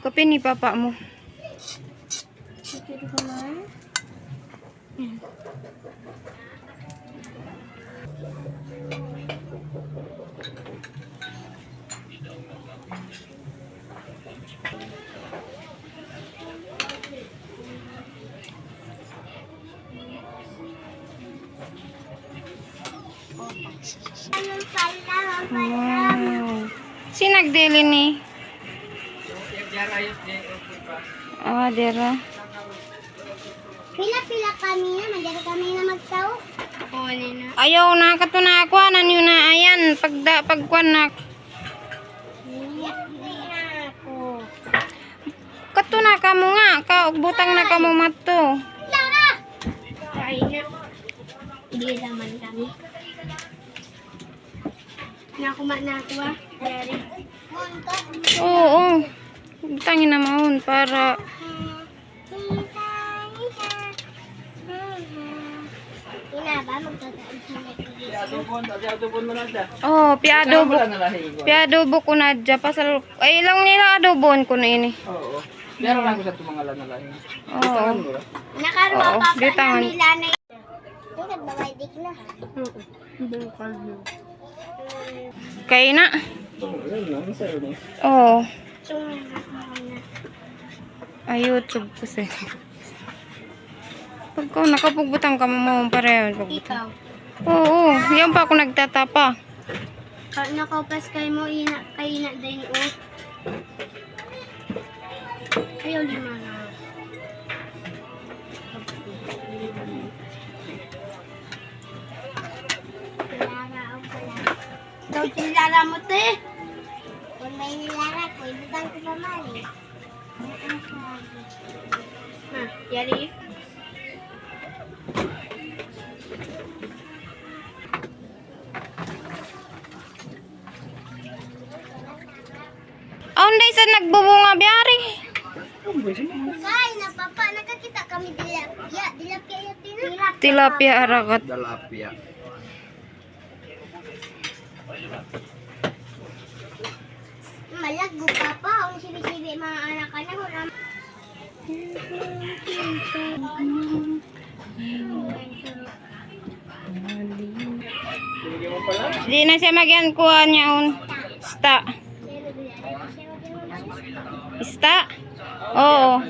Kape ni papa mo. Dito ko na. Wow. Si nagdili ni? Dera. Pila-pila kami na, magyari kami na magtao. Oo, nina. Ayaw na kato na ako anan yun na ayan pagkuan na. Ako. Kato na kamo nga ka butang na kamo mato. Lara! Kain na. Hindi naman kami. Nakuma na ako ah. Dari. Oo. Butangin na mahon para piadobo ko na dya pasal ay lang nila adobon ko na ini. Oo. Pero lang ko sa tumangalan na lahi. Oo. Nakaruha Oo, pa di pa tangan. nila na ito nagbabaydik na. Kay na. Oo. Oo. So, Ay YouTube ko sa. Pagka nakapugbutang ka mo pareho pagbutang. ikaw. Oo, yan pa ako nagtatapa. Nakaupas kay mo kay na din o. Ayaw lima na. Daw tilara mo te. Kung may nilara ko, ibutang ko pa mali. Ha, yari. Aunday sa nagbubunga biyari. Kay, napapa, nakakita kami dilapia. Dilapia yung tinapia. Tilapia arakat. Dalapia. Malaggo pa pa. Ang sibi-sibi mga anak ka na. Wala. Di na siya magyan kuha niya un. Sta. Ista? Oo.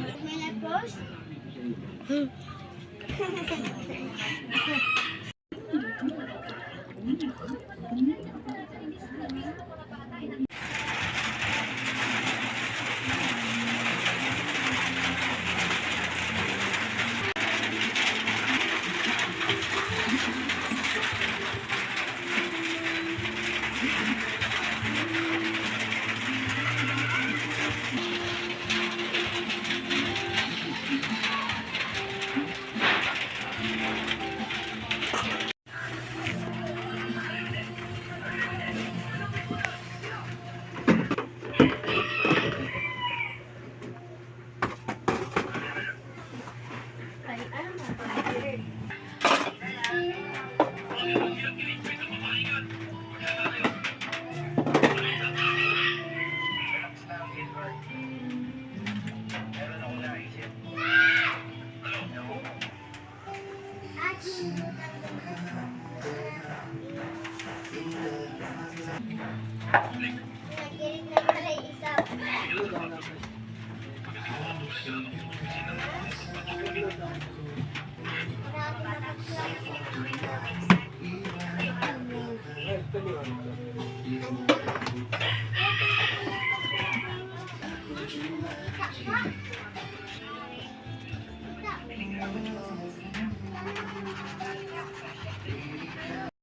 Thank you.